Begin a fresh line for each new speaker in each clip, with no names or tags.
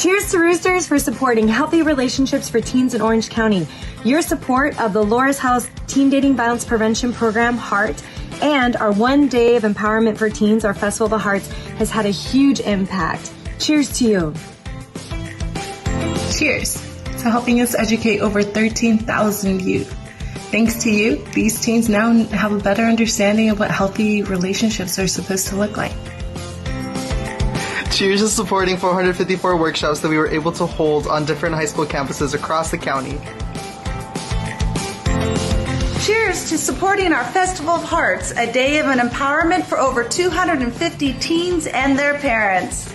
Cheers to Roosters for supporting healthy relationships for teens in Orange County. Your support of the Laura's House Teen Dating Violence Prevention Program, HEART, and our 1 day of empowerment for teens, our Festival of the Hearts, has had a huge impact. Cheers to you.
Cheers to helping us educate over 13,000 youth. Thanks to you, these teens now have a better understanding of what healthy relationships are supposed to look like.
Cheers to supporting 454 workshops that we were able to hold on different high school campuses across the county.
Cheers to supporting our Festival of Hearts, a day of an empowerment for over 250 teens and their parents.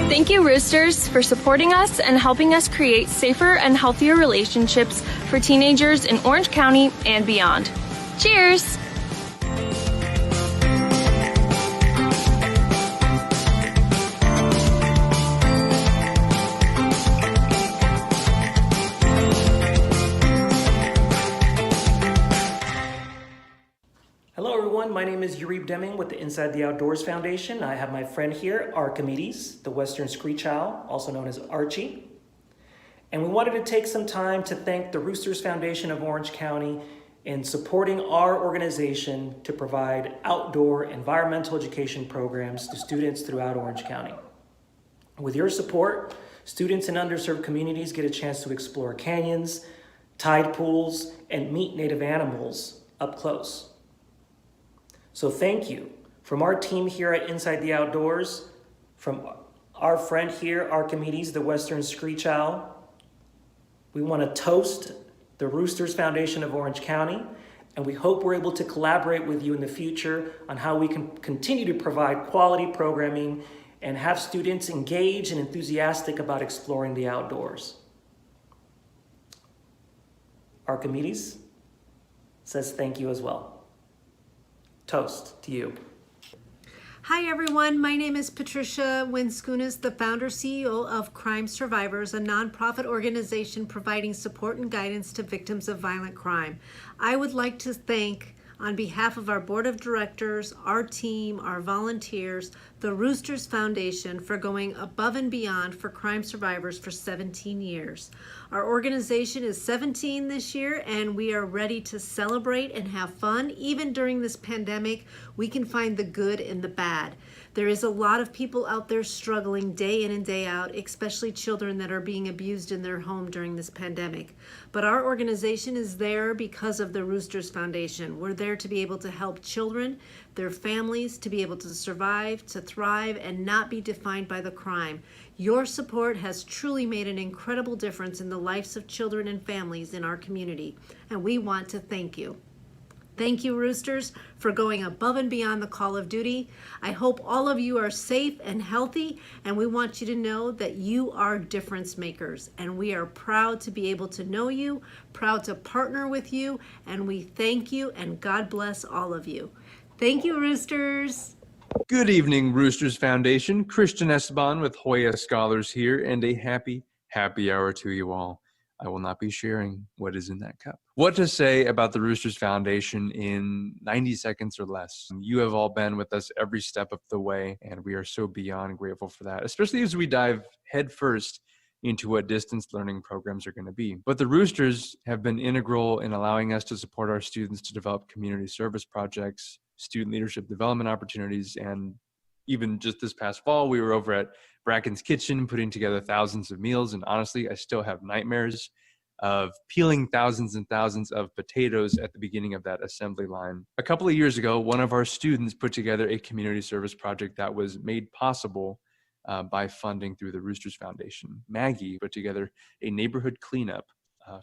Thank you, Roosters, for supporting us and helping us create safer and healthier relationships for teenagers in Orange County and beyond. Cheers!
Hello everyone, my name is Uribe Deming with the Inside the Outdoors Foundation. I have my friend here, Archimedes, the Western Screech Owl, also known as Archie. And we wanted to take some time to thank the Roosters Foundation of Orange County in supporting our organization to provide outdoor environmental education programs to students throughout Orange County. With your support, students in underserved communities get a chance to explore canyons, tide pools, and meet native animals up close. So thank you from our team here at Inside the Outdoors, from our friend here, Archimedes, the Western Screech Owl. We want to toast the Roosters Foundation of Orange County, and we hope we're able to collaborate with you in the future on how we can continue to provide quality programming and have students engaged and enthusiastic about exploring the outdoors. Archimedes says thank you as well. Toast to you.
Hi everyone, my name is Patricia Winskunas, the founder CEO of Crime Survivors, a nonprofit organization providing support and guidance to victims of violent crime. I would like to thank, on behalf of our board of directors, our team, our volunteers, the Roosters Foundation for going above and beyond for crime survivors for 17 years. Our organization is 17 this year, and we are ready to celebrate and have fun. Even during this pandemic, we can find the good in the bad. There is a lot of people out there struggling day in and day out, especially children that are being abused in their home during this pandemic. But our organization is there because of the Roosters Foundation. We're there to be able to help children, their families, to be able to survive, to thrive, and not be defined by the crime. Your support has truly made an incredible difference in the lives of children and families in our community, and we want to thank you. Thank you, Roosters, for going above and beyond the call of duty. I hope all of you are safe and healthy, and we want you to know that you are difference makers, and we are proud to be able to know you, proud to partner with you, and we thank you, and God bless all of you. Thank you, Roosters.
Good evening, Roosters Foundation. Christian Esteban with Hoya Scholars here, and a happy hour to you all. I will not be sharing what is in that cup. What to say about the Roosters Foundation in 90 seconds or less. You have all been with us every step of the way, and we are so beyond grateful for that, especially as we dive headfirst into what distance learning programs are going to be. But the Roosters have been integral in allowing us to support our students to develop community service projects, student leadership development opportunities, and even just this past fall, we were over at Bracken's Kitchen putting together thousands of meals, and honestly, I still have nightmares of peeling thousands and thousands of potatoes at the beginning of that assembly line. A couple of years ago, one of our students put together a community service project that was made possible by funding through the Roosters Foundation. Maggie put together a neighborhood cleanup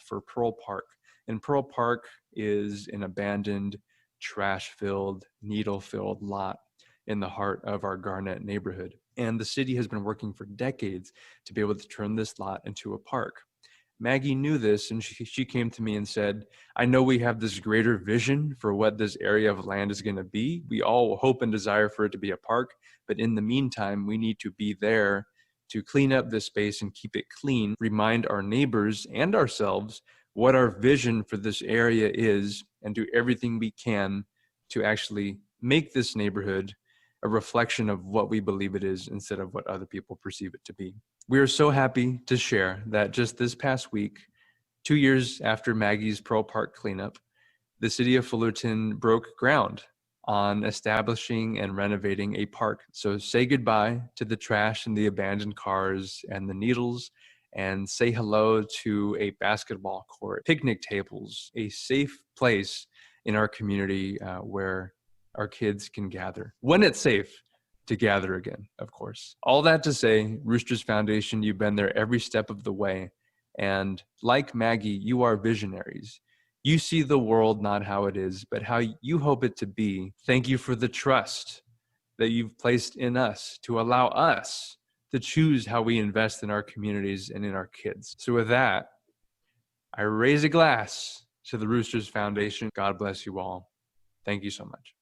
for Pearl Park. And Pearl Park is an abandoned, trash-filled, needle-filled lot in the heart of our Garnett neighborhood. And the city has been working for decades to be able to turn this lot into a park. Maggie knew this, and she came to me and said, I know we have this greater vision for what this area of land is going to be. We all hope and desire for it to be a park, but in the meantime, we need to be there to clean up this space and keep it clean, remind our neighbors and ourselves what our vision for this area is, and do everything we can to actually make this neighborhood a reflection of what we believe it is instead of what other people perceive it to be. We are so happy to share that just this past week, 2 years after Maggie's Pearl Park cleanup, the city of Fullerton broke ground on establishing and renovating a park. So say goodbye to the trash and the abandoned cars and the needles, and say hello to a basketball court, picnic tables, a safe place in our community where our kids can gather. When it's safe to gather again, of course. All that to say, Roosters Foundation, you've been there every step of the way. And like Maggie, you are visionaries. You see the world not how it is, but how you hope it to be. Thank you for the trust that you've placed in us to allow us to choose how we invest in our communities and in our kids. So with that, I raise a glass to the Roosters Foundation. God bless you all. Thank you so much.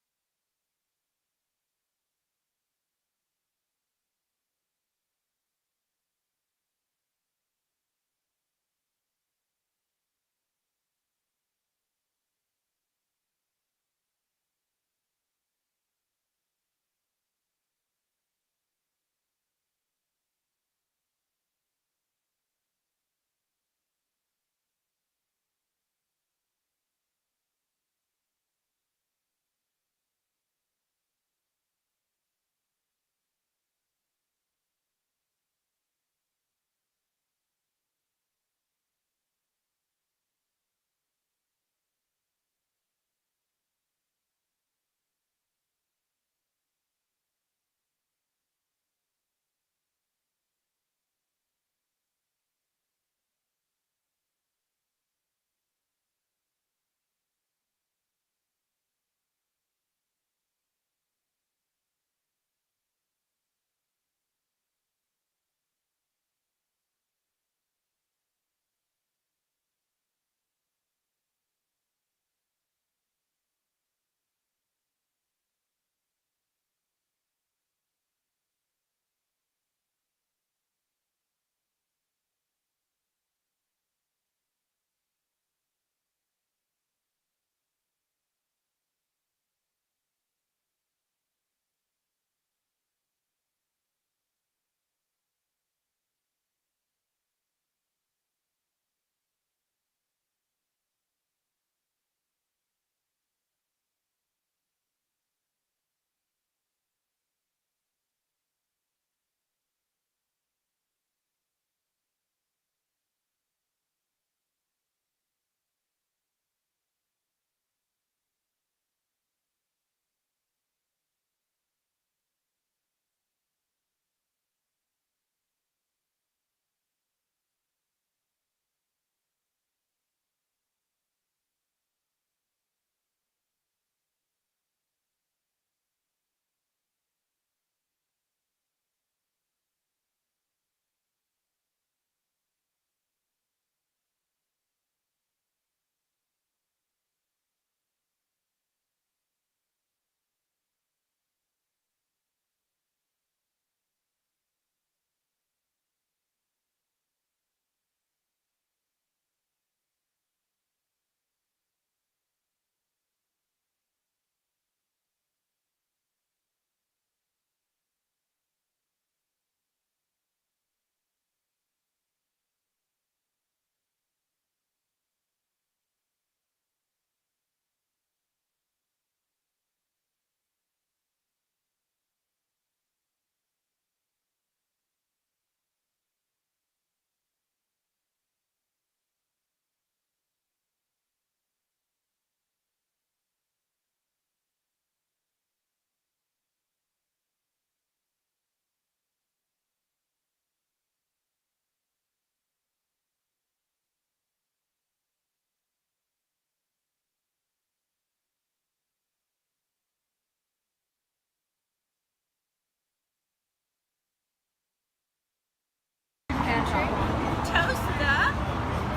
Toast the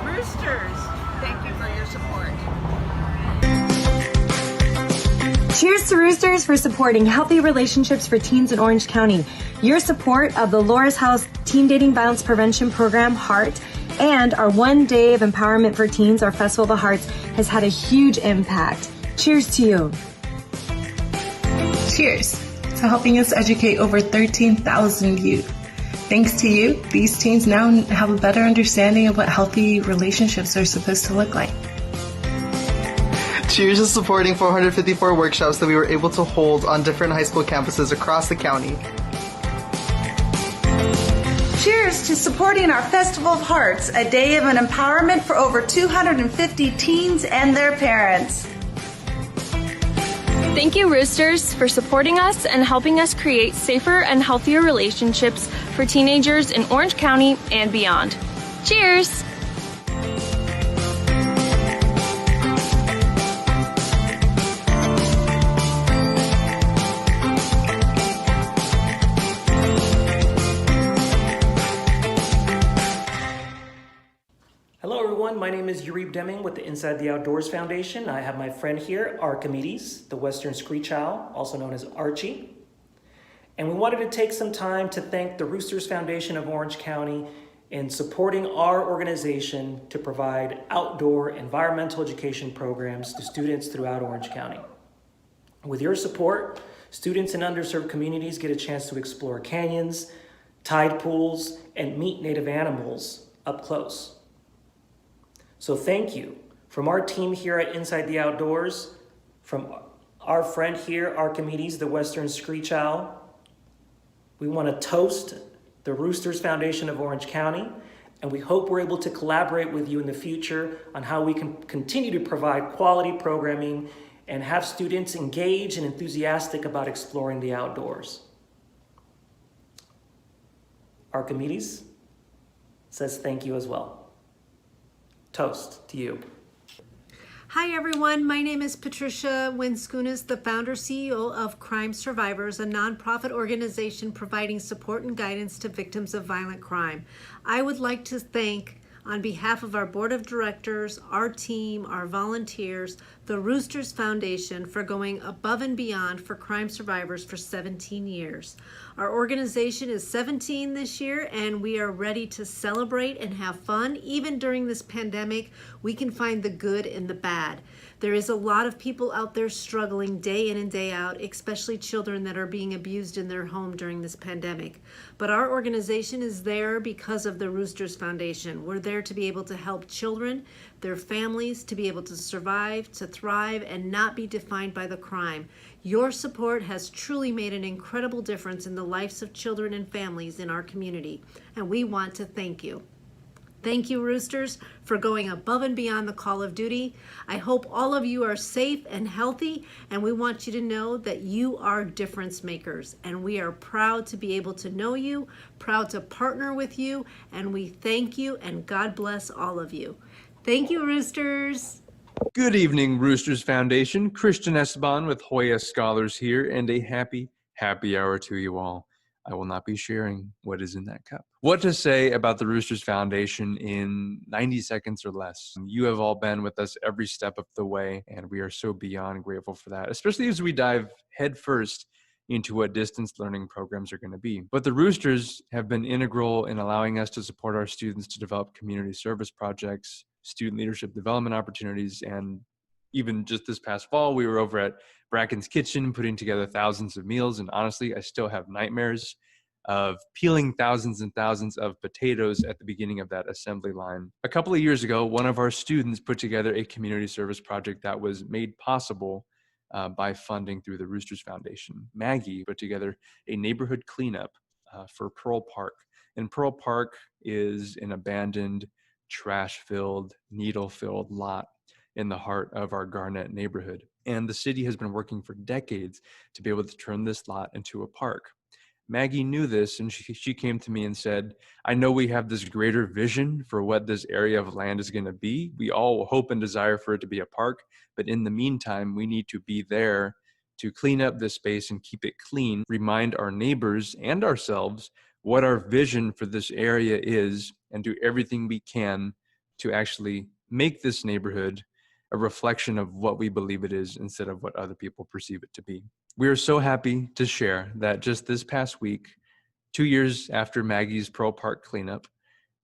Roosters. Thank you for your support.
Cheers to Roosters for supporting healthy relationships for teens in Orange County. Your support of the Laura's House Teen Dating Violence Prevention Program, HEART, and our 1 day of empowerment for teens, our Festival of the Hearts, has had a huge impact. Cheers to you.
Cheers to to helping us educate over 13,000 youth. Thanks to you, these teens now have a better understanding of what healthy relationships are supposed to look like.
Cheers to supporting 454 workshops that we were able to hold on different high school campuses across the county.
Cheers to supporting our Festival of Hearts, a day of an empowerment for over 250 teens and their parents.
Thank you, Roosters, for supporting us and helping us create safer and healthier relationships for teenagers in Orange County and beyond. Cheers!
Hello everyone, my name is Uribe Deming with the Inside the Outdoors Foundation. I have my friend here, Archimedes, the Western Screech Owl, also known as Archie. And we wanted to take some time to thank the Roosters Foundation of Orange County in supporting our organization to provide outdoor environmental education programs to students throughout Orange County. With your support, students in underserved communities get a chance to explore canyons, tide pools, and meet native animals up close. So thank you from our team here at Inside the Outdoors, from our friend here, Archimedes, the Western Screech Owl. We want to toast the Roosters Foundation of Orange County, and we hope we're able to collaborate with you in the future on how we can continue to provide quality programming and have students engaged and enthusiastic about exploring the outdoors. Archimedes says thank you as well. Toast to you.
Hi everyone, my name is Patricia Winskunas, the founder CEO of Crime Survivors, a nonprofit organization providing support and guidance to victims of violent crime. I would like to thank, on behalf of our board of directors, our team, our volunteers, the Roosters Foundation for going above and beyond for crime survivors for 17 years. Our organization is 17 this year, and we are ready to celebrate and have fun. Even during this pandemic, we can find the good in the bad. There is a lot of people out there struggling day in and day out, especially children that are being abused in their home during this pandemic. But our organization is there because of the Roosters Foundation. We're there to be able to help children, their families, to be able to survive, to thrive, and not be defined by the crime. Your support has truly made an incredible difference in the lives of children and families in our community, and we want to thank you. Thank you, Roosters, for going above and beyond the call of duty. I hope all of you are safe and healthy, and we want you to know that you are difference makers, and we are proud to be able to know you, proud to partner with you, and we thank you, and God bless all of you. Thank you, Roosters.
Good evening, Roosters Foundation. Christian Esteban with Hoya Scholars here, and a happy hour to you all. I will not be sharing what is in that cup. What to say about the Roosters Foundation in 90 seconds or less. You have all been with us every step of the way, and we are so beyond grateful for that, especially as we dive headfirst into what distance learning programs are going to be. But the Roosters have been integral in allowing us to support our students to develop community service projects, student leadership development opportunities, and even just this past fall, we were over at Bracken's Kitchen putting together thousands of meals, and honestly, I still have nightmares of peeling thousands and thousands of potatoes at the beginning of that assembly line. A couple of years ago, one of our students put together a community service project that was made possible by funding through the Roosters Foundation. Maggie put together a neighborhood cleanup for Pearl Park. And Pearl Park is an abandoned, trash-filled, needle-filled lot in the heart of our Garnett neighborhood. And the city has been working for decades to be able to turn this lot into a park. Maggie knew this, and she came to me and said, I know we have this greater vision for what this area of land is going to be. We all hope and desire for it to be a park, but in the meantime, we need to be there to clean up this space and keep it clean, remind our neighbors and ourselves what our vision for this area is, and do everything we can to actually make this neighborhood a reflection of what we believe it is instead of what other people perceive it to be. We are so happy to share that just this past week, 2 years after Maggie's Pearl Park cleanup,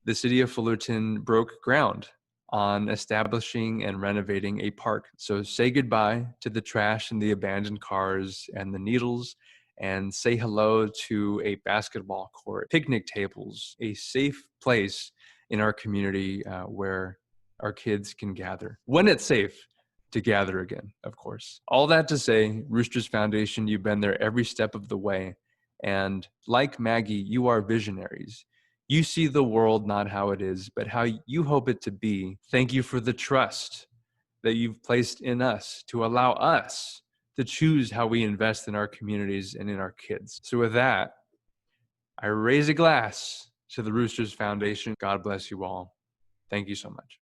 the city of Fullerton broke ground on establishing and renovating a park. So say goodbye to the trash and the abandoned cars and the needles and say hello to a basketball court, picnic tables, a safe place in our community where our kids can gather. When it's safe to gather again, of course. All that to say, Roosters Foundation, you've been there every step of the way. And like Maggie, you are visionaries. You see the world not how it is, but how you hope it to be. Thank you for the trust that you've placed in us to allow us to choose how we invest in our communities and in our kids. So with that, I raise a glass to the Roosters Foundation. God bless you all. Thank you so much.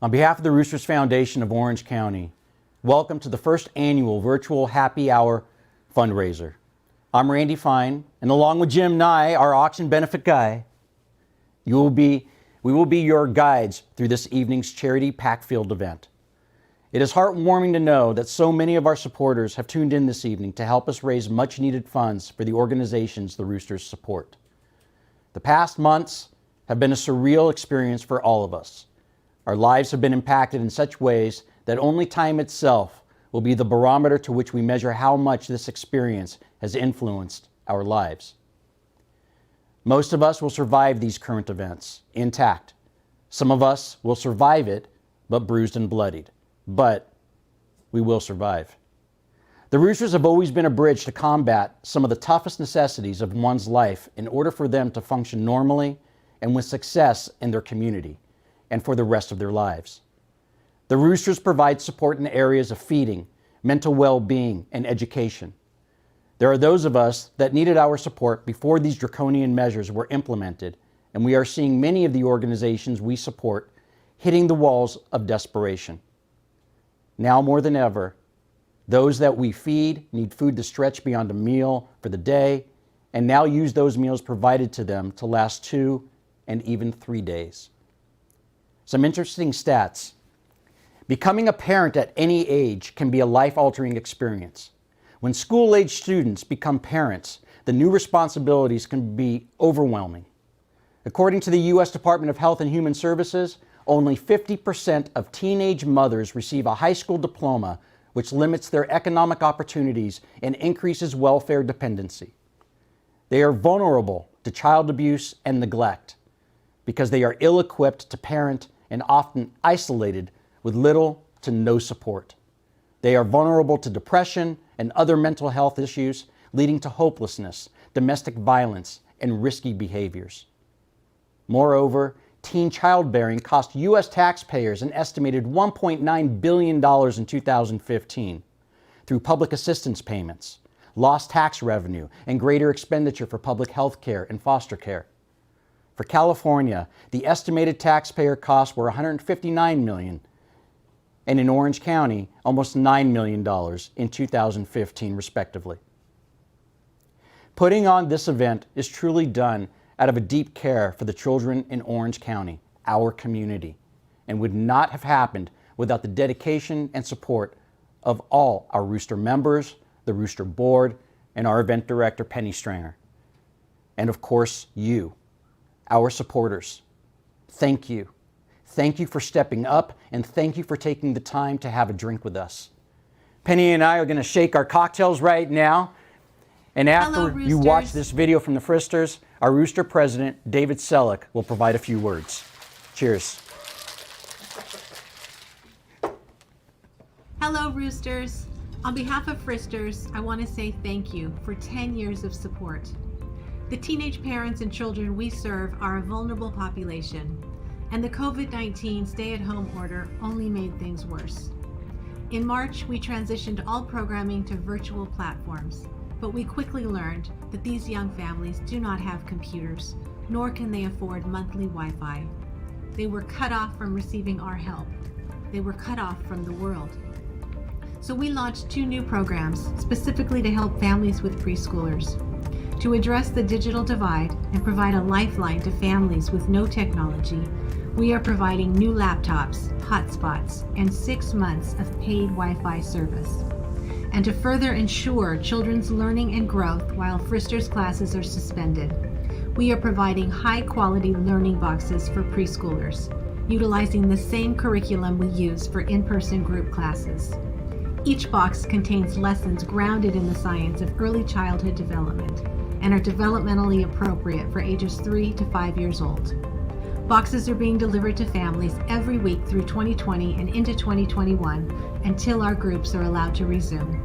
On behalf of the Roosters Foundation of Orange County, welcome to the first annual virtual happy hour fundraiser. I'm Randy Fine, and along with Jim Nye, our auction benefit guy, we will be your guides through this evening's charity pack-filled event. It is heartwarming to know that so many of our supporters have tuned in this evening to help us raise much-needed funds for the organizations the Roosters support. The past months have been a surreal experience for all of us. Our lives have been impacted in such ways that only time itself will be the barometer to which we measure how much this experience has influenced our lives. Most of us will survive these current events intact. Some of us will survive it, but bruised and bloodied. But we will survive. The Roosters have always been a bridge to combat some of the toughest necessities of one's life in order for them to function normally and with success in their community and for the rest of their lives. The Roosters provide support in areas of feeding, mental well-being, and education. There are those of us that needed our support before these draconian measures were implemented, and we are seeing many of the organizations we support hitting the walls of desperation. Now more than ever, those that we feed need food to stretch beyond a meal for the day, and now use those meals provided to them to last 2 and even 3 days. Some interesting stats. Becoming a parent at any age can be a life-altering experience. When school-age students become parents, the new responsibilities can be overwhelming. According to the U.S. Department of Health and Human Services, only 50% of teenage mothers receive a high school diploma, which limits their economic opportunities and increases welfare dependency. They are vulnerable to child abuse and neglect because they are ill-equipped to parent and often isolated with little to no support. They are vulnerable to depression and other mental health issues, leading to hopelessness, domestic violence, and risky behaviors. Moreover, teen childbearing cost U.S. taxpayers an estimated $1.9 billion in 2015 through public assistance payments, lost tax revenue, and greater expenditure for public health care and foster care. For California, the estimated taxpayer costs were $159 million, and in Orange County, almost $9 million in 2015, respectively. Putting on this event is truly done out of a deep care for the children in Orange County, our community, and would not have happened without the dedication and support of all our Rooster members, the Rooster board, and our event director, Penny Stranger. And of course, you, our supporters. Thank you. Thank you for stepping up, and thank you for taking the time to have a drink with us. Penny and I are going to shake our cocktails right now. And after you watch this video from the Fristers, our Rooster president, David Selleck, will provide a few words. Cheers.
Hello, Roosters. On behalf of Fristers, I want to say thank you for 10 years of support. The teenage parents and children we serve are a vulnerable population, and the COVID-19 stay-at-home order only made things worse. In March, we transitioned all programming to virtual platforms, but we quickly learned that these young families do not have computers, nor can they afford monthly Wi-Fi. They were cut off from receiving our help. They were cut off from the world. So we launched 2 new programs specifically to help families with preschoolers. To address the digital divide and provide a lifeline to families with no technology, we are providing new laptops, hotspots, and 6 months of paid Wi-Fi service. And to further ensure children's learning and growth while Frister's classes are suspended, we are providing high-quality learning boxes for preschoolers, utilizing the same curriculum we use for in-person group classes. Each box contains lessons grounded in the science of early childhood development and are developmentally appropriate for ages 3 to 5 years old. Boxes are being delivered to families every week through 2020 and into 2021 until our groups are allowed to resume.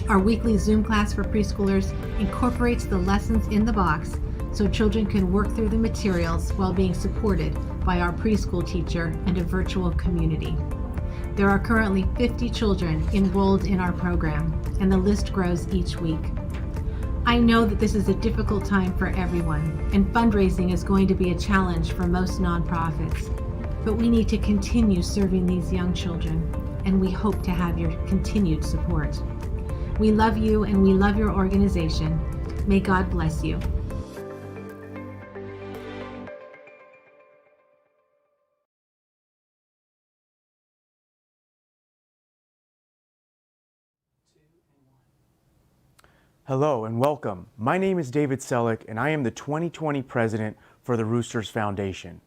Our weekly Zoom class for preschoolers incorporates the lessons in the box so children can work through the materials while being supported by our preschool teacher and a virtual community. There are currently 50 children enrolled in our program, and the list grows each week. I know that this is a difficult time for everyone, and fundraising is going to be a challenge for most nonprofits. But we need to continue serving these young children, and we hope to have your continued support. We love you and we love your organization. May God bless you.
Hello and welcome. My name is David Selleck and I am the 2020 president for the Roosters Foundation.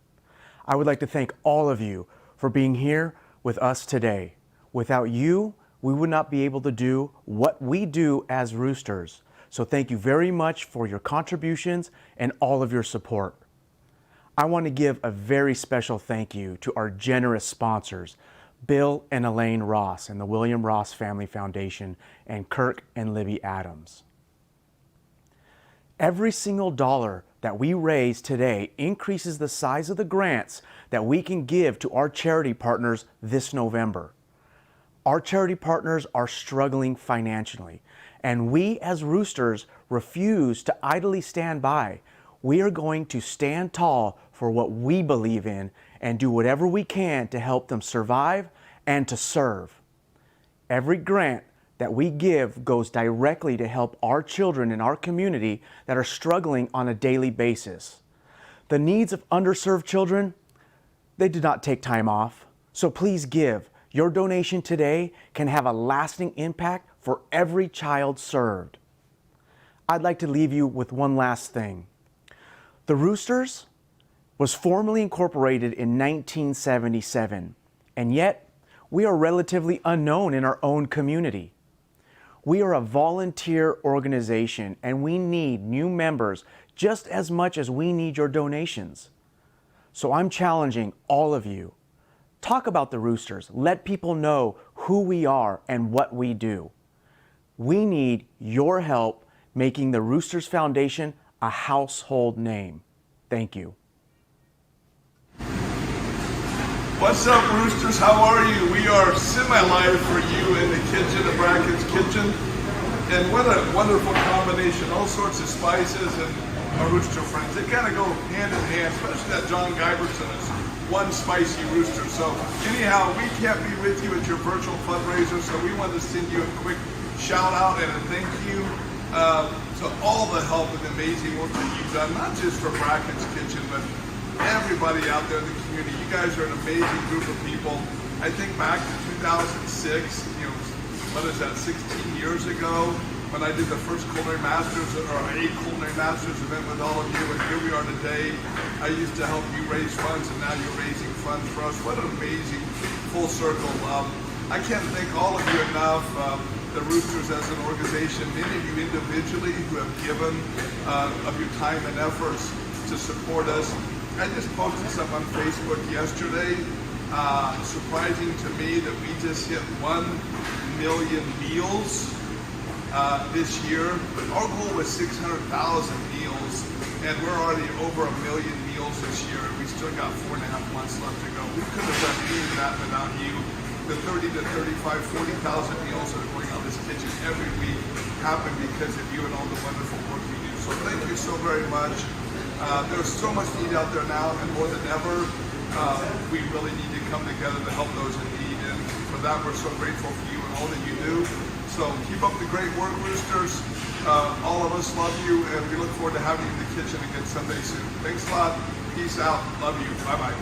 I would like to thank all of you for being here with us today. Without you, we would not be able to do what we do as Roosters. So thank you very much for your contributions and all of your support. I want to give a very special thank you to our generous sponsors, Bill and Elaine Ross and the William Ross Family Foundation, and Kirk and Libby Adams. Every single dollar that we raise today increases the size of the grants that we can give to our charity partners this November. Our charity partners are struggling financially, and we as Roosters refuse to idly stand by. We are going to stand tall for what we believe in and do whatever we can to help them survive and to serve. Every grant that we give goes directly to help our children in our community that are struggling on a daily basis. The needs of underserved children, they do not take time off. So please give. Your donation today can have a lasting impact for every child served. I'd like to leave you with one last thing. The Roosters was formally incorporated in 1977, and yet we are relatively unknown in our own community. We are a volunteer organization and we need new members just as much as we need your donations. So I'm challenging all of you. Talk about the Roosters. Let people know who we are and what we do. We need your help making the Roosters Foundation a household name. Thank you.
What's up, Roosters? How are you? We are semi-live for you in the kitchen of Bracken's Kitchen. And what a wonderful combination. All sorts of spices and our Rooster friends. They kind of go hand in hand, especially that John Gibertson is one spicy rooster. So anyhow, we can't be with you at your virtual fundraiser, so we wanted to send you a quick shout out and a thank you to all the help and amazing work that you've done, not just for Bracken's Kitchen, but everybody out there in the community. You guys are an amazing group of people. I think back to 2006, what is that, 16 years ago, when I did the first Culinary Masters, or a Culinary Masters event with all of you, and here we are today. I used to help you raise funds, and now you're raising funds for us. What an amazing full circle. I can't thank all of you enough. The Roosters as an organization, many of you individually who have given of your time and efforts to support us. I just posted something on Facebook yesterday. Surprising to me that we just hit 1 million meals this year. Our goal was 600,000 meals, and we're already over 1 million meals this year, and we still got 4.5 months left to go. We couldn't have done any of that without you. The 30 to 35, 40,000 meals that are going on this kitchen every week happen because of you and all the wonderful work you do. So thank you so very much. There's so much need out there now, and more than ever, we really need to come together to help those in need. And for that, we're so grateful for you and all that you do. So keep up the great work, Roosters. All of us love you, and we look forward to having you in the kitchen again someday soon. Thanks a lot. Peace out. Love you. Bye-bye.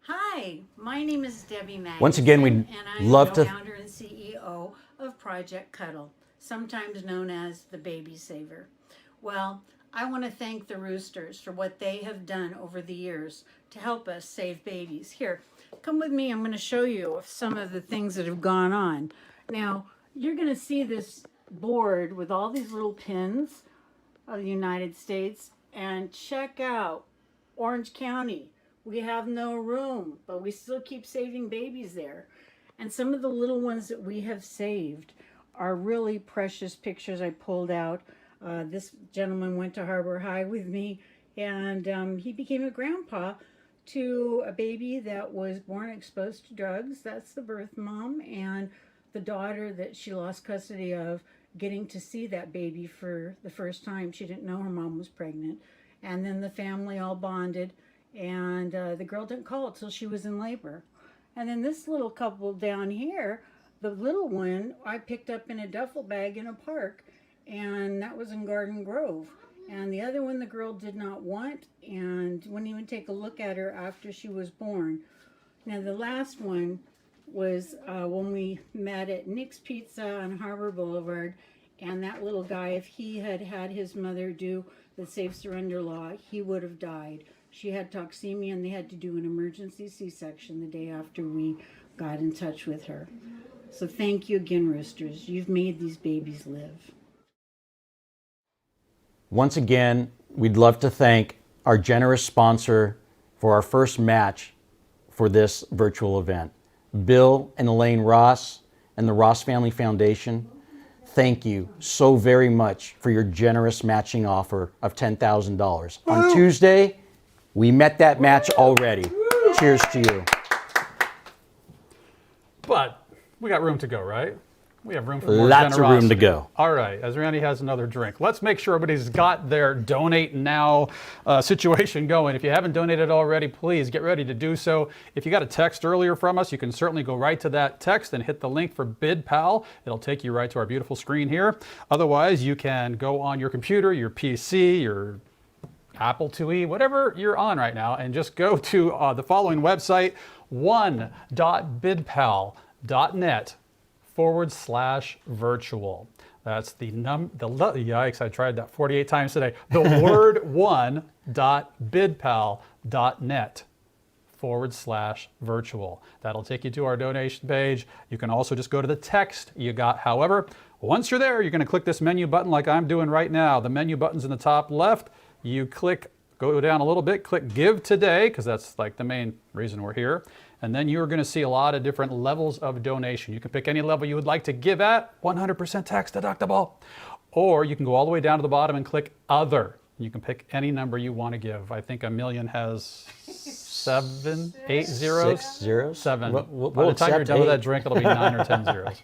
Hi, my name is Debbie Magnuson.
Once again, we'd
and I'm
love
the
to
founder and CEO of Project Cuddle, sometimes known as the Baby Saver. Well, I want to thank the Roosters for what they have done over the years to help us save babies. Here, come with me. I'm going to show you some of the things that have gone on. Now, you're going to see this board with all these little pins of the United States, and check out Orange County. We have no room, but we still keep saving babies there. And some of the little ones that we have saved are really precious pictures I pulled out. This gentleman went to Harbor High with me, and he became a grandpa to a baby that was born exposed to drugs. That's the birth mom, and the daughter that she lost custody of, getting to see that baby for the first time. She didn't know her mom was pregnant. And then the family all bonded, and the girl didn't call till she was in labor. And then this little couple down here, the little one I picked up in a duffel bag in a park, and that was in Garden Grove. And the other one the girl did not want and wouldn't even take a look at her after she was born. Now the last one was when we met at Nick's Pizza on Harbor Boulevard, and that little guy, if he had had his mother do the safe surrender law, he would have died. She had toxemia, and they had to do an emergency C-section the day after we got in touch with her. So thank you again, Roosters. You've made these babies live.
Once again, we'd love to thank our generous sponsor for our first match for this virtual event, Bill and Elaine Ross and the Ross Family Foundation. Thank you so very much for your generous matching offer of $10,000. On Tuesday, we met that match already. Cheers to you.
But we got room to go, right? We have room for more
Lots
generosity.
of room to go.
All right, as Randy has another drink, let's make sure everybody's got their donate now situation going. If you haven't donated already, please get ready to do so. If you got a text earlier from us, you can certainly go right to that text and hit the link for BidPal. It'll take you right to our beautiful screen here. Otherwise, you can go on your computer, your PC, your Apple IIe, whatever you're on right now, and just go to the following website, one.bidpal.net/virtual. That's yikes, I tried that 48 times today. The word one.bidpal.net/virtual. That'll take you to our donation page. You can also just go to the text you got. However, once you're there, you're going to click this menu button like I'm doing right now. The menu button's in the top left. You click, go down a little bit, click Give Today, because that's like the main reason we're here. And then you're going to see a lot of different levels of donation. You can pick any level you would like to give at, 100% tax deductible. Or you can go all the way down to the bottom and click Other. You can pick any number you want to give. I think a million has 7, 8 zeros?
6 zeros?
7.
We'll
By the time you're
accept
done with
8.
that drink, it'll be 9 or 10 zeros.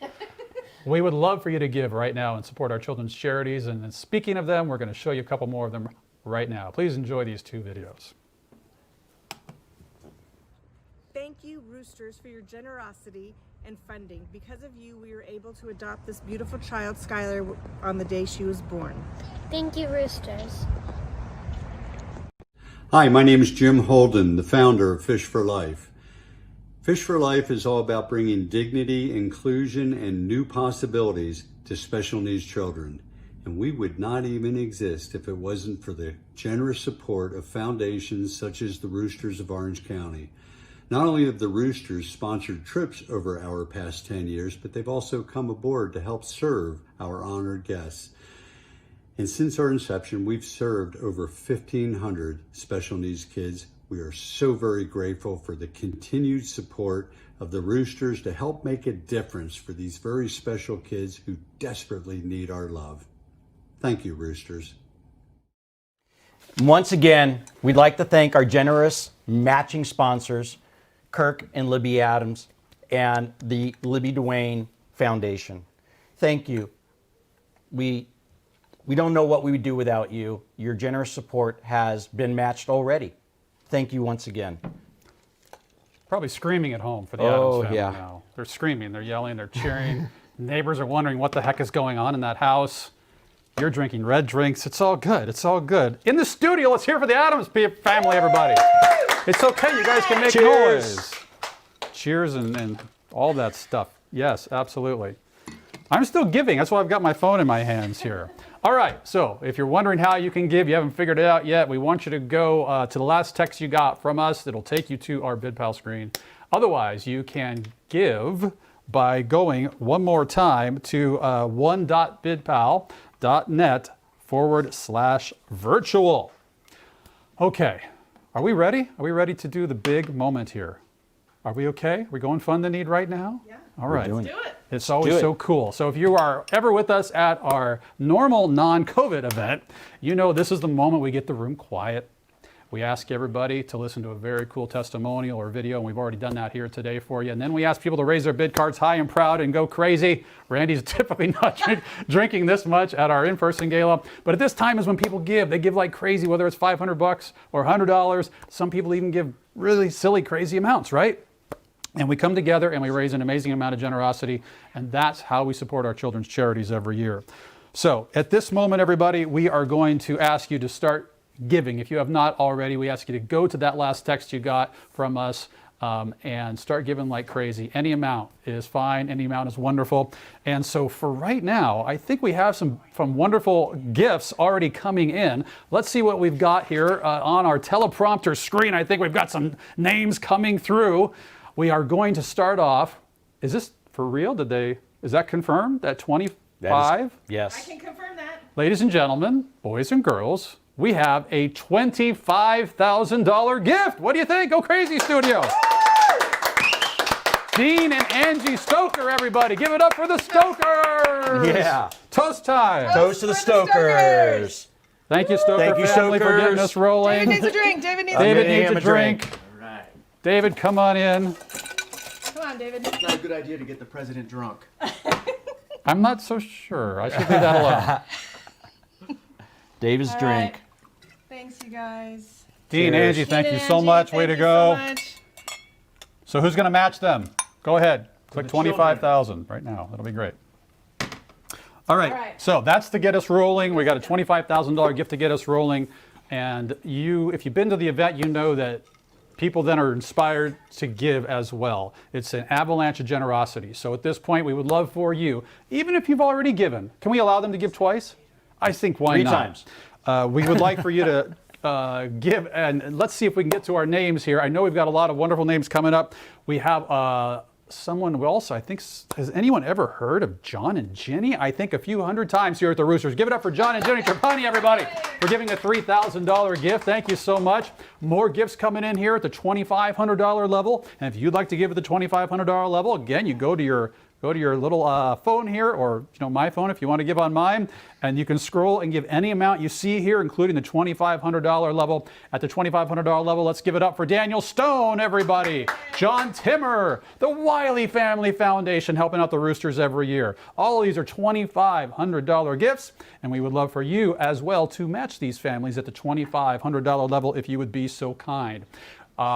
We would love for you to give right now and support our children's charities. And then speaking of them, we're going to show you a couple more of them right now. Please enjoy these 2 videos.
Thank you, Ruth. Roosters for your generosity and funding. Because of you, we were able to adopt this beautiful child, Skylar, on the day she was born.
Thank you, Roosters.
Hi, my name is Jim Holden, the founder of Fish for Life. Fish for Life is all about bringing dignity, inclusion, and new possibilities to special needs children. And we would not even exist if it wasn't for the generous support of foundations such as the Roosters of Orange County. Not only have the Roosters sponsored trips over our past 10 years, but they've also come aboard to help serve our honored guests. And since our inception, we've served over 1,500 special needs kids. We are so very grateful for the continued support of the Roosters to help make a difference for these very special kids who desperately need our love. Thank you, Roosters.
Once again, we'd like to thank our generous matching sponsors, Kirk and Libby Adams, and the Libby Duane Foundation. Thank you. We don't know what we would do without you. Your generous support has been matched already. Thank you once again.
Probably screaming at home for the Adams family
yeah.
now. They're screaming, they're yelling, they're cheering. Neighbors are wondering what the heck is going on in that house. You're drinking red drinks. It's all good. It's all good. In the studio, let's hear for the Adams family, everybody. It's okay. You guys can make noise. Cheers and all that stuff. Yes, absolutely. I'm still giving. That's why I've got my phone in my hands here. All right. So if you're wondering how you can give, you haven't figured it out yet, we want you to go to the last text you got from us. It'll take you to our BidPal screen. Otherwise, you can give by going one more time to one.bidpal.net/virtual. Okay. Are we ready? Are we ready to do the big moment here? Are we okay? Are we going fund the need right now? Yeah. All right.
Let's do it.
It's always so cool. So if you are ever with us at our normal non-COVID event, you know this is the moment we get the room quiet. We ask everybody to listen to a very cool testimonial or video, and we've already done that here today for you. And then we ask people to raise their bid cards high and proud and go crazy. Randy's typically not drinking this much at our in-person gala, but at this time is when people give. They give like crazy, whether it's $500 or $100. Some people even give really silly, crazy amounts, right? And we come together and we raise an amazing amount of generosity, and that's how we support our children's charities every year. So at this moment, everybody, we are going to ask you to start giving. If you have not already, we ask you to go to that last text you got from us and start giving like crazy. Any amount is fine. Any amount is wonderful. And so for right now, I think we have some wonderful gifts already coming in. Let's see what we've got here on our teleprompter screen. I think we've got some names coming through. We are going to start off. Is this for real? Is that confirmed? That 25?
Yes.
I can confirm that.
Ladies and gentlemen, boys and girls, we have a $25,000 gift. What do you think? Go crazy, studio. Dean and Angie Stoker, everybody. Give it up for the Stokers.
Yeah.
Toast time.
Toast to the Stokers.
Thank you, Stoker family, for getting us rolling.
David needs a drink. David needs
a drink.
All right.
David, come on in.
Come on, David.
It's not a good idea to get the president drunk.
I'm not so sure. I should leave that alone.
David's drink.
Right. Thanks, you guys.
Dean,
Cheers.
Angie, thank
Dean
you
and
so
Angie,
much. Way to go.
Thank you so much.
So who's going to match them? Go ahead. Click 25,000 right now. That'll be great. All right. So that's to get us rolling. We got a $25,000 gift to get us rolling. And if you've been to the event, you know that people then are inspired to give as well. It's an avalanche of generosity. So at this point, we would love for you, even if you've already given, can we allow them to give twice? I think why
3
not?
times.
We would like for you to give, and let's see if we can get to our names here. I know we've got a lot of wonderful names coming up. We have someone else, I think, has anyone ever heard of John and Jenny? I think a few hundred times here at the Roosters. Give it up for John and Jenny Trapani, everybody, for giving a $3,000 gift. Thank you so much. More gifts coming in here at the $2,500 level. And if you'd like to give at the $2,500 level, again, you go to your little phone here, or my phone if you want to give on mine, and you can scroll and give any amount you see here, including the $2,500 level. At the $2,500 level, let's give it up for Daniel Stone, everybody. John Timmer, the Wiley Family Foundation, helping out the Roosters every year. All of these are $2,500 gifts, and we would love for you as well to match these families at the $2,500 level if you would be so kind.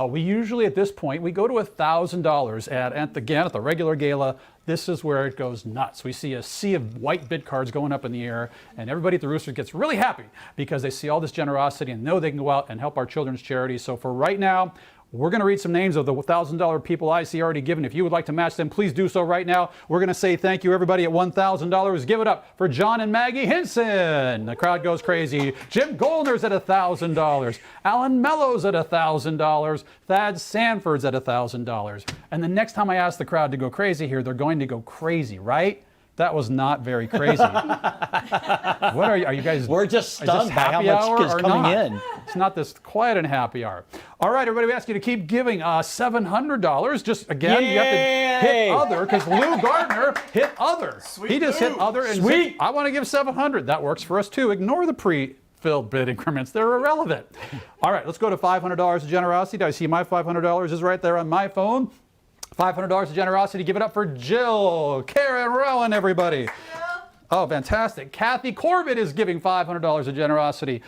We usually at this point, we go to $1,000 at the regular gala. This is where it goes nuts. We see a sea of white bid cards going up in the air, and everybody at the Roosters gets really happy because they see all this generosity and know they can go out and help our children's charities. So for right now, we're going to read some names of the $1,000 people I see already given. If you would like to match them, please do so right now. We're going to say thank you, everybody, at $1,000. Give it up for John and Maggie Hinson. The crowd goes crazy. Jim Goldner's at $1,000. Alan Mello's at $1,000. Thad Sanford's at $1,000. And the next time I ask the crowd to go crazy here, they're going to go crazy, right? That was not very crazy. What are you guys?
We're just stunned by how much is coming in.
It's not this quiet and happy hour. All right, everybody, we ask you to keep giving $700. Just again, you have to hit other because Lou Gardner hit other. He just hit other and said, I want to give $700. That works for us too. Ignore the pre-filled bid increments. They're irrelevant. All right, let's go to $500 of generosity. Do I see my $500 is right there on my phone? $500 of generosity. Give it up for Jill, Karen Rowan, everybody. Oh, fantastic. Kathy Corbett is giving $500 of generosity.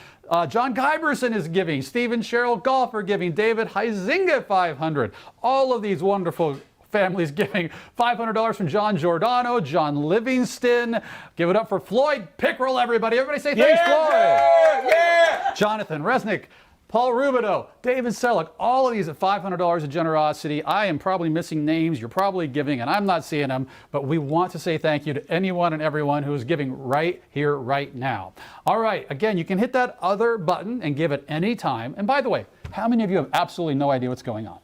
John Guyberson is giving. Stephen Cheryl Golfer giving. David Huizinga $500. All of these wonderful families giving. $500 from John Giordano, John Livingston. Give it up for Floyd Pickrell, everybody. Everybody say thanks, Floyd. Yeah. Jonathan Resnick. Paul Rubidoux, David Selleck, all of these at $500 of generosity. I am probably missing names you're probably giving, and I'm not seeing them, but we want to say thank you to anyone and everyone who is giving right here, right now. All right, again, you can hit that other button and give at any time. And by the way, how many of you have absolutely no idea what's going on?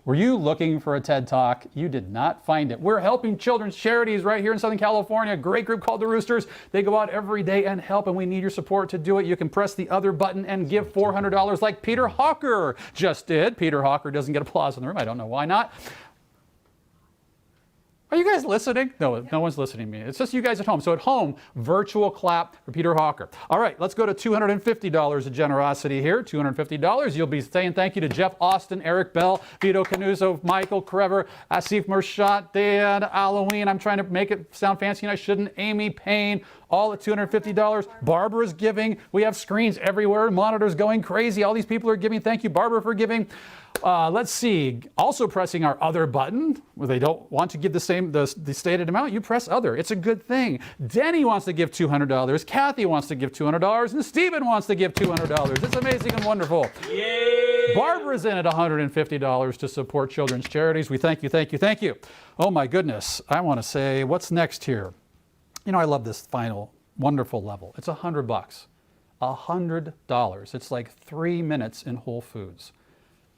Were you looking for a TED Talk? You did not find it. We're helping children's charities right here in Southern California. A great group called the Roosters. They go out every day and help, and we need your support to do it. You can press the other button and give $400 like Peter Hawker just did. Peter Hawker doesn't get applause in the room. I don't know why not. Are you guys listening? No, no one's listening to me. It's just you guys at home. So at home, virtual clap for Peter Hawker. All right, let's go to $250 of generosity here. $250. You'll be saying thank you to Jeff Austin, Eric Bell, Vito Canuso, Michael Crever, Asif Mershot, Dan Halloween. I'm trying to make it sound fancy and I shouldn't. Amy Payne, all at $250. Barbara's giving. We have screens everywhere, monitors going crazy. All these people are giving. Thank you, Barbara, for giving. Let's see. Also pressing our other button. Where they don't want to give the stated amount, you press other. It's a good thing. Denny wants to give $200. Kathy wants to give $200. And Stephen wants to give $200. It's amazing and wonderful. Yay! Barbara's in at $150 to support children's charities. We thank you, thank you, thank you. Oh my goodness. I want to say, what's next here? You know, I love this final wonderful level. It's $100. $100. It's like 3 minutes in Whole Foods.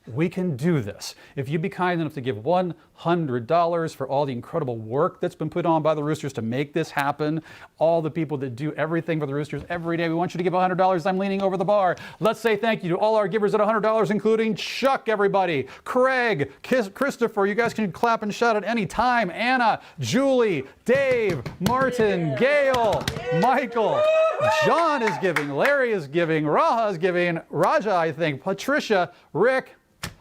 We can do this. If you'd be kind enough to give $100 for all the incredible work that's been put on by the Roosters to make this happen, all the people that do everything for the Roosters every day, we want you to give $100. I'm leaning over the bar. Let's say thank you to all our givers at $100, including Chuck, everybody, Craig, Christopher, you guys can clap and shout at any time, Anna, Julie, Dave, Martin, Gail, Michael, John is giving, Larry is giving, Raha is giving, Raja, I think, Patricia, Rick.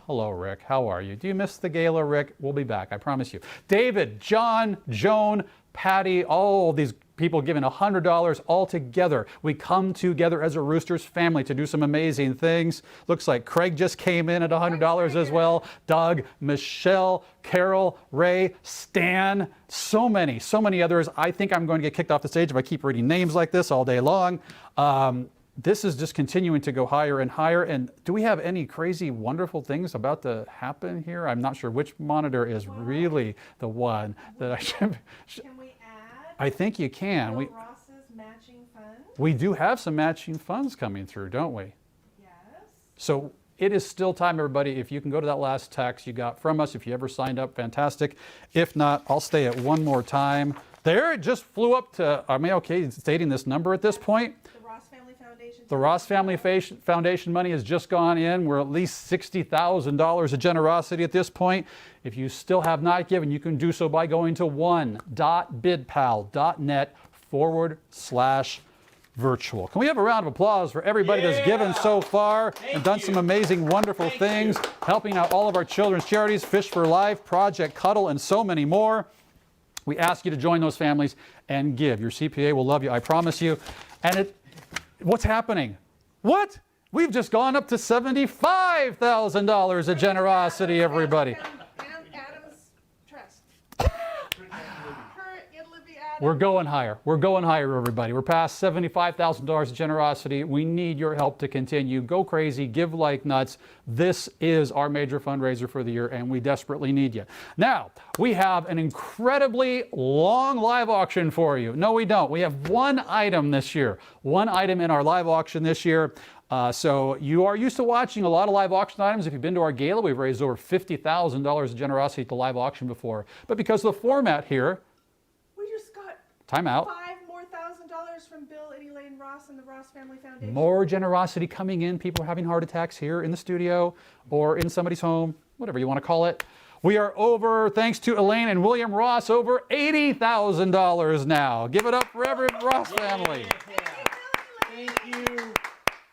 Hello, Rick. How are you? Do you miss the gala, Rick? We'll be back, I promise you. David, John, Joan, Patty, all these people giving $100 all together. We come together as a Roosters family to do some amazing things. Looks like Craig just came in at $100 as well. Doug, Michelle, Carol, Ray, Stan, so many others. I think I'm going to get kicked off the stage if I keep reading names like this all day long. This is just continuing to go higher and higher. And do we have any crazy, wonderful things about to happen here? I'm not sure which monitor is really the one that I should.
Can we add?
I think you can.
Ross's matching funds?
We do have some matching funds coming through, don't we?
Yes.
So it is still time, everybody. If you can go to that last text you got from us, if you ever signed up, fantastic. If not, I'll stay at one more time. There, it just flew up to, am I okay stating this number at this point? The Ross Family Foundation money has just gone in. We're at least $60,000 of generosity at this point. If you still have not given, you can do so by going to one.bidpal.net/virtual. Can we have a round of applause for everybody that's given so far and done some amazing, wonderful things, helping out all of our children's charities, Fish for Life, Project Cuddle, and so many more. We ask you to join those families and give. Your CPA will love you, I promise you. And what's happening? What? We've just gone up to $75,000 of generosity, everybody. We're going higher. We're going higher, everybody. We're past $75,000 of generosity. We need your help to continue. Go crazy. Give like nuts. This is our major fundraiser for the year, and we desperately need you. Now, we have an incredibly long live auction for you. No, we don't. We have one item this year. One item in our live auction this year. So you are used to watching a lot of live auction items. If you've been to our gala, we've raised over $50,000 of generosity at the live auction before. But because of the format here, time out.
$5,000 more from Bill and Elaine Ross and the Ross Family Foundation.
More generosity coming in. People are having heart attacks here in the studio or in somebody's home, whatever you want to call it. We are over, thanks to Elaine and William Ross, over $80,000 now. Give it up for every Ross family.
Thank you.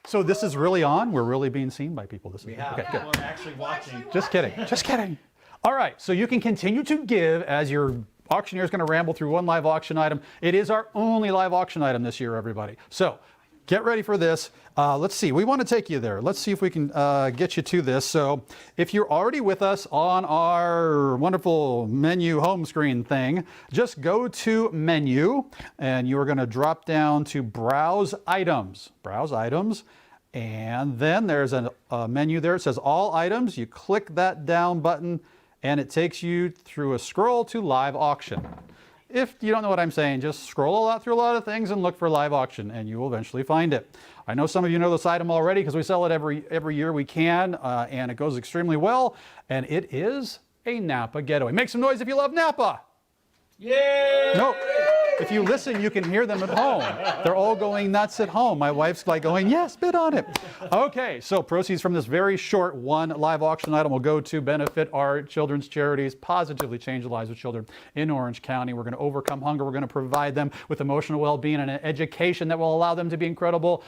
So this is really on? We're really being seen by people this week. Okay, good.
We're actually watching.
Just kidding. Just kidding. All right, so you can continue to give as your auctioneer is going to ramble through one live auction item. It is our only live auction item this year, everybody. So get ready for this. Let's see. We want to take you there. Let's see if we can get you to this. So if you're already with us on our wonderful menu home screen thing, just go to menu and you're going to drop down to browse items. Browse items. And then there's a menu there. It says all items. You click that down button and it takes you through a scroll to live auction. If you don't know what I'm saying, just scroll through a lot of things and look for live auction and you will eventually find it. I know some of you know this item already because we sell it every year we can and it goes extremely well. And it is a Napa Getaway. Make some noise if you love Napa.
Yay!
No, if you listen, you can hear them at home. They're all going nuts at home. My wife's like going, yes, bid on it. Okay, so proceeds from this very short one live auction item will go to benefit our children's charities, positively change the lives of children in Orange County. We're going to overcome hunger. We're going to provide them with emotional well-being and an education that will allow them to be incredible,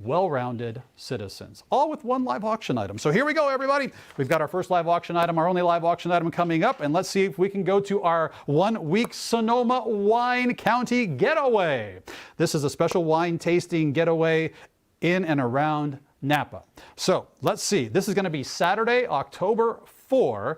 well-rounded citizens, all with one live auction item. So here we go, everybody. We've got our first live auction item, our only live auction item coming up, and let's see if we can go to our 1 week Sonoma Wine County Getaway. This is a special wine tasting getaway in and around Napa. So let's see. This is going to be Saturday, October 4th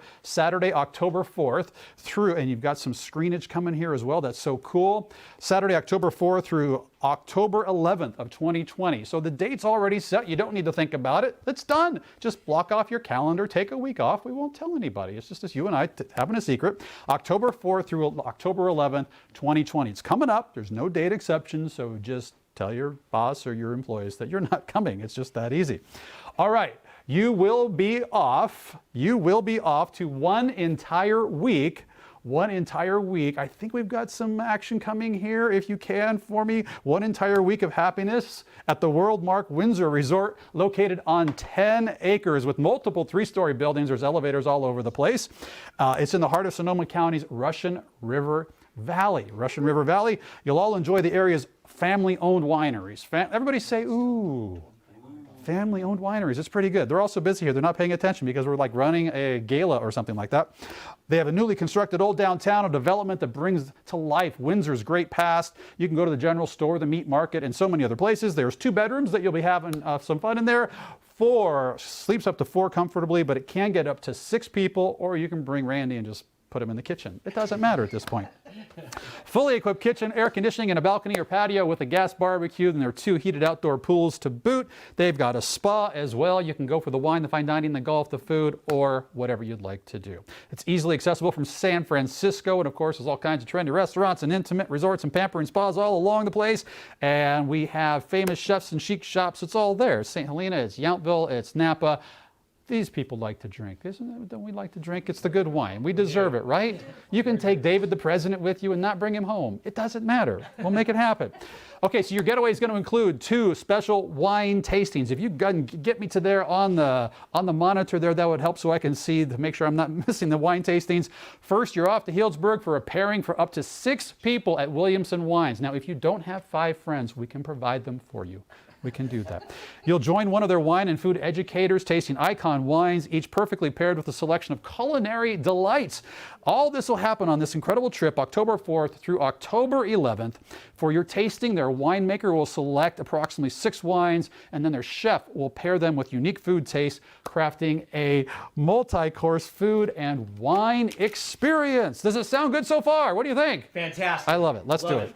through, and you've got some screenage coming here as well. That's so cool. Saturday, October 4th through October 11th of 2020. So the date's already set. You don't need to think about it. It's done. Just block off your calendar, take a week off. We won't tell anybody. It's just as you and I having a secret. October 4th through October 11th, 2020. It's coming up. There's no date exception, so just tell your boss or your employees that you're not coming. It's just that easy. All right. You will be off to one entire week. I think we've got some action coming here, if you can, for me. One entire week of happiness at the WorldMark Windsor Resort, located on 10 acres with multiple 3-story buildings. There's elevators all over the place. It's in the heart of Sonoma County's Russian River Valley. You'll all enjoy the area's family-owned wineries. Everybody say, ooh. Family-owned wineries. It's pretty good. They're also busy here. They're not paying attention because we're like running a gala or something like that. They have a newly constructed old downtown, a development that brings to life Windsor's great past. You can go to the general store, the meat market, and so many other places. There's 2 bedrooms that you'll be having some fun in there. 4 sleeps up to 4 comfortably, but it can get up to 6 people, or you can bring Randy and just put him in the kitchen. It doesn't matter at this point. Fully equipped kitchen, air conditioning, and a balcony or patio with a gas barbecue, and there are 2 heated outdoor pools to boot. They've got a spa as well. You can go for the wine, the fine dining, the golf, the food, or whatever you'd like to do. It's easily accessible from San Francisco, and of course there's all kinds of trendy restaurants and intimate resorts and pampering spas all along the place. And we have famous chefs and chic shops. It's all there. St. Helena, it's Yountville, it's Napa. These people like to drink. Don't we like to drink? It's the good wine. We deserve it, right? You can take David the President with you and not bring him home. It doesn't matter. We'll make it happen. Okay, so your getaway is going to include 2 special wine tastings. If you can get me to there on the monitor there, that would help so I can see to make sure I'm not missing the wine tastings. First, you're off to Healdsburg for a pairing for up to 6 people at Williamson Wines. Now, if you don't have 5 friends, we can provide them for you. We can do that. You'll join one of their wine and food educators tasting icon wines, each perfectly paired with a selection of culinary delights. All this will happen on this incredible trip, October 4th through October 11th. For your tasting, their winemaker will select approximately 6 wines, and then their chef will pair them with unique food tastes, crafting a multi-course food and wine experience. Does it sound good so far? What do you think?
Fantastic.
I love it. Let's do it.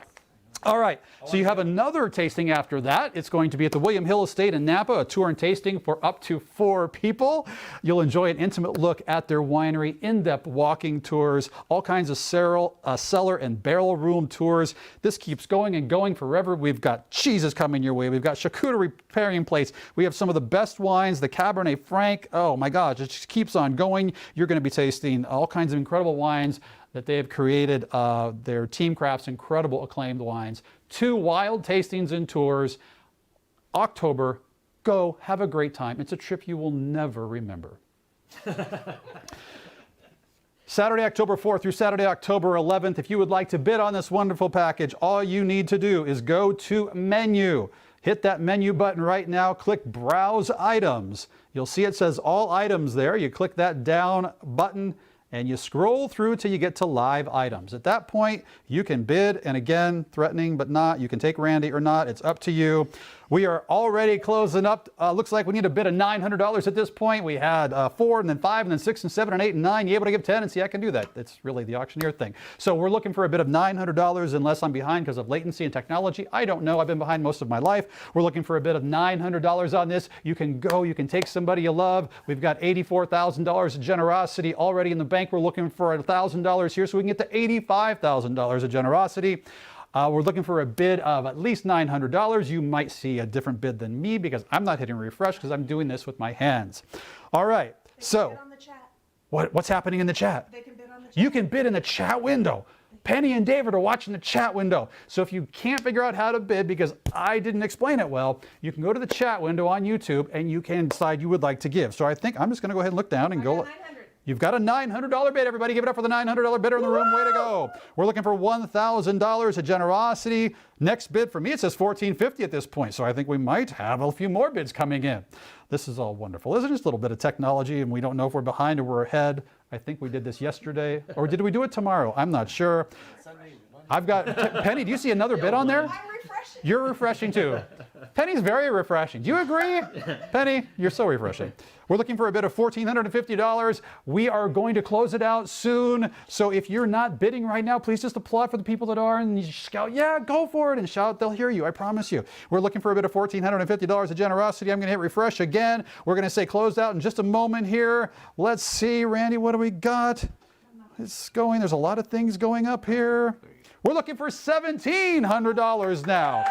All right, so you have another tasting after that. It's going to be at the William Hill Estate in Napa, a tour and tasting for up to 4 people. You'll enjoy an intimate look at their winery, in-depth walking tours, all kinds of cellar and barrel room tours. This keeps going and going forever. We've got cheeses coming your way. We've got charcuterie pairing plates. We have some of the best wines, the Cabernet Franc. Oh my gosh, it just keeps on going. You're going to be tasting all kinds of incredible wines that they have created. Their team crafts incredible acclaimed wines. 2 wild tastings and tours. October, go, have a great time. It's a trip you will never remember. Saturday, October 4th through Saturday, October 11th. If you would like to bid on this wonderful package, all you need to do is go to Menu. Hit that menu button right now, click Browse Items. You'll see it says All Items there. You click that down button, and you scroll through till you get to live items. At that point, you can bid, and again, threatening but not, you can take Randy or not, it's up to you. We are already closing up. Looks like we need a bid of $900 at this point. We had 4 and then 5 and then 6 and 7 and 8 and 9. You able to give 10? And see, I can do that. It's really the auctioneer thing. So we're looking for a bid of $900 unless I'm behind because of latency and technology. I don't know. I've been behind most of my life. We're looking for a bid of $900 on this. You can go. You can take somebody you love. We've got $84,000 of generosity already in the bank. We're looking for $1,000 here so we can get to $85,000 of generosity. We're looking for a bid of at least $900. You might see a different bid than me because I'm not hitting refresh because I'm doing this with my hands. All right, so what's happening in the chat? They can bid on the chat. You can bid in the chat window. Penny and David are watching the chat window. So if you can't figure out how to bid because I didn't explain it well, you can go to the chat window on YouTube and you can decide you would like to give. So I think I'm just going to go ahead and look down and go. You've got a $900 bid. Everybody give it up for the $900 bidder in the room. Way to go. We're looking for $1,000 of generosity. Next bid for me, it says $1,450 at this point. So I think we might have a few more bids coming in. This is all wonderful. This is just a little bit of technology and we don't know if we're behind or we're ahead. I think we did this yesterday. Or did we do it tomorrow? I'm not sure. I've got, Penny, do you see another bid on there?
I'm refreshing.
You're refreshing too. Penny's very refreshing. Do you agree? Penny, you're so refreshing. We're looking for a bid of $1,450. We are going to close it out soon. So if you're not bidding right now, please just applaud for the people that are and you shout, yeah, go for it, and shout. They'll hear you. I promise you. We're looking for a bid of $1,450 of generosity. I'm going to hit refresh again. We're going to say closed out in just a moment here. Let's see, Randy, what do we got? It's going. There's a lot of things going up here. We're looking for $1,700 now.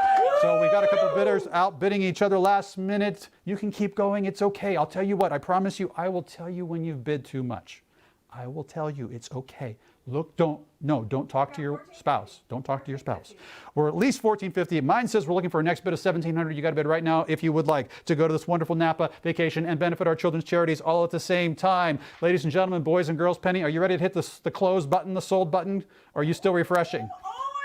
So we got a couple bidders outbidding each other last minute. You can keep going. It's okay. I'll tell you what. I promise you, I will tell you when you've bid too much. I will tell you it's okay. Look, don't talk to your spouse. Don't talk to your spouse. We're at least $1,450. Mine says we're looking for a next bid of $1,700. You got to bid right now if you would like to go to this wonderful Napa vacation and benefit our children's charities all at the same time. Ladies and gentlemen, boys and girls, Penny, are you ready to hit the close button, the sold button? Or are you still refreshing?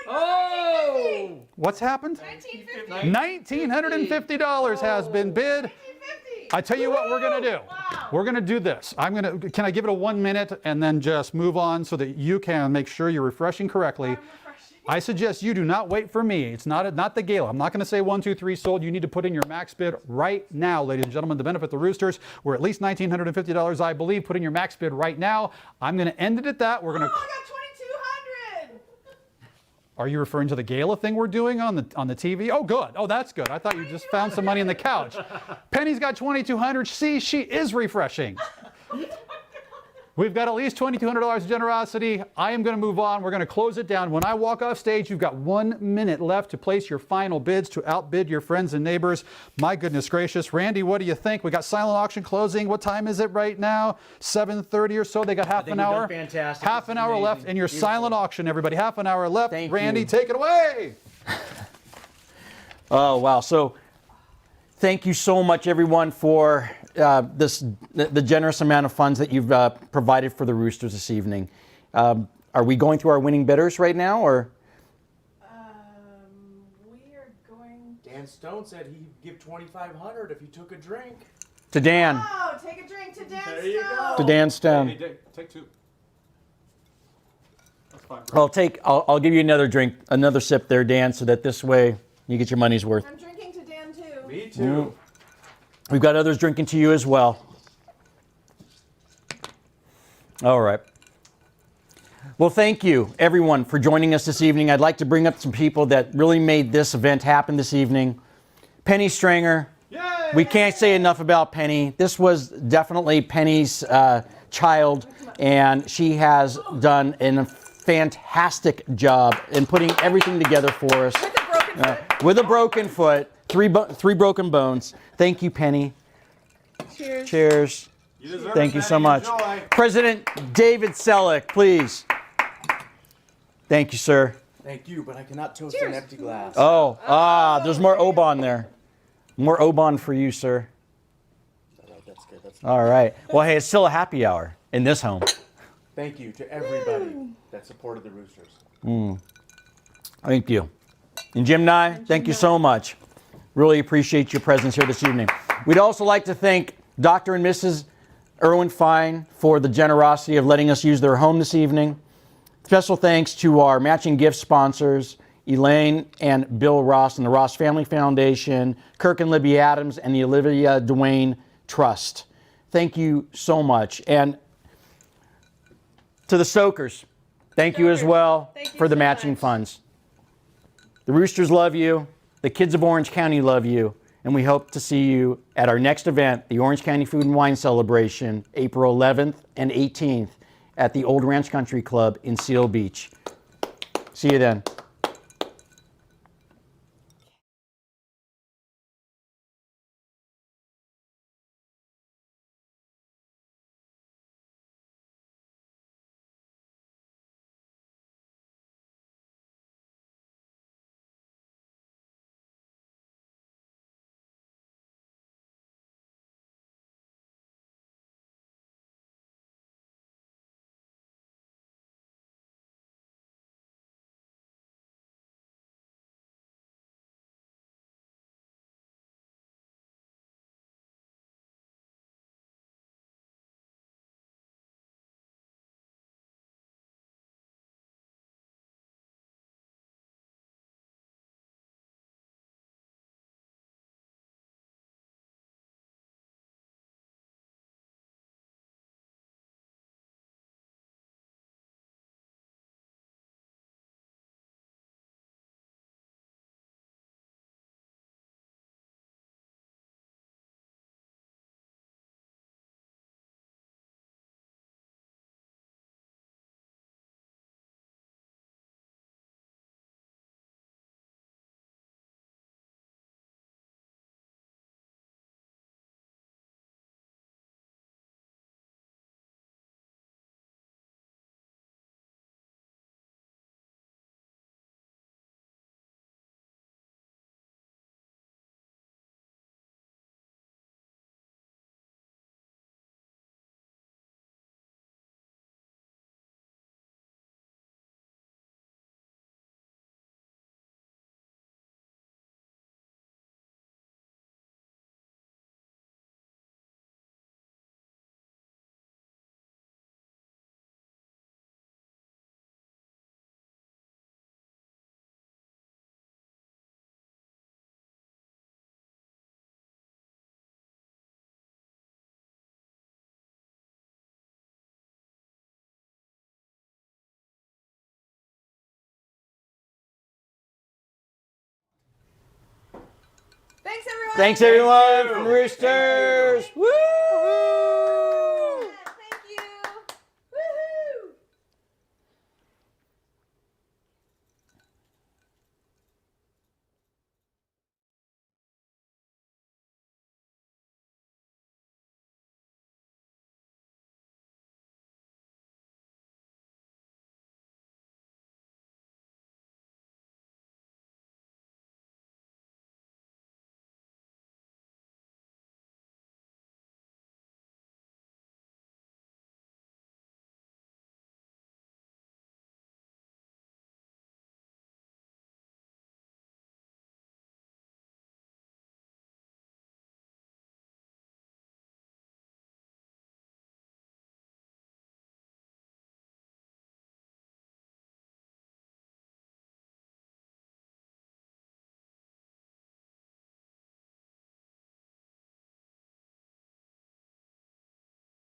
Oh!
What's happened? $1,950 has been bid. I tell you what we're going to do. Wow. We're going to do this. Can I give it a 1 minute and then just move on so that you can make sure you're refreshing correctly? I suggest you do not wait for me. It's not the gala. I'm not going to say 1, 2, 3 sold. You need to put in your max bid right now, ladies and gentlemen, to benefit the Roosters. We're at least $1,950, I believe. Put in your max bid right now. I'm going to end it at that. We're going to.
I got $2,200.
Are you referring to the gala thing we're doing on the TV? Oh, good. Oh, that's good. I thought you just found some money in the couch. Penny's got $2,200. See, she is refreshing. We've got at least $2,200 of generosity. I am going to move on. We're going to close it down. When I walk off stage, you've got 1 minute left to place your final bids to outbid your friends and neighbors. My goodness gracious. Randy, what do you think? We got silent auction closing. What time is it right now? 7:30 or so. They got half an hour.
Fantastic.
Half an hour left in your silent auction, everybody. Half an hour left. Randy, take it away.
Oh, wow. So thank you so much, everyone, for the generous amount of funds that you've provided for the Roosters this evening. Are we going through our winning bidders right now, or?
We are going.
Dan Stone said he'd give $2,500 if you took a drink.
To Dan.
Oh, take a drink to Dan
There you go.
To Dan Stone.
Take two. That's fine.
I'll give you another drink, another sip there, Dan, so that this way you get your money's worth.
I'm drinking to Dan too.
Me too.
We've got others drinking to you as well. All right. Well, thank you, everyone, for joining us this evening. I'd like to bring up some people that really made this event happen this evening. Penny Stranger. Yay! We can't say enough about Penny. This was definitely Penny's child, and she has done a fantastic job in putting everything together for us. With a broken foot. Three broken bones. Thank you, Penny.
Cheers.
Cheers. Thank you so much.
Enjoy.
President David Selleck, please. Thank you, sir.
Thank you, but I cannot toast an empty glass.
There's more Oban there. More Oban for you, sir.
That's good. That's
All right. Well, hey, it's still a happy hour in this home.
Thank you to everybody that supported the Roosters.
Thank you. And Jim Nye, thank you so much. Really appreciate your presence here this evening. We'd also like to thank Dr. and Mrs. Irwin Fine for the generosity of letting us use their home this evening. Special thanks to our matching gift sponsors, Elaine and Bill Ross and the Ross Family Foundation, Kirk and Libby Adams, and the Olivia Duane Trust. Thank you so much. And to the Stokers, thank you as well for the matching funds. The Roosters love you. The kids of Orange County love you. And we hope to see you at our next event, the Orange County Food and Wine Celebration, April 11th and 18th at the Old Ranch Country Club in Seal Beach. See you then.
Thanks, everyone.
Thanks, everyone, from Roosters. Woo!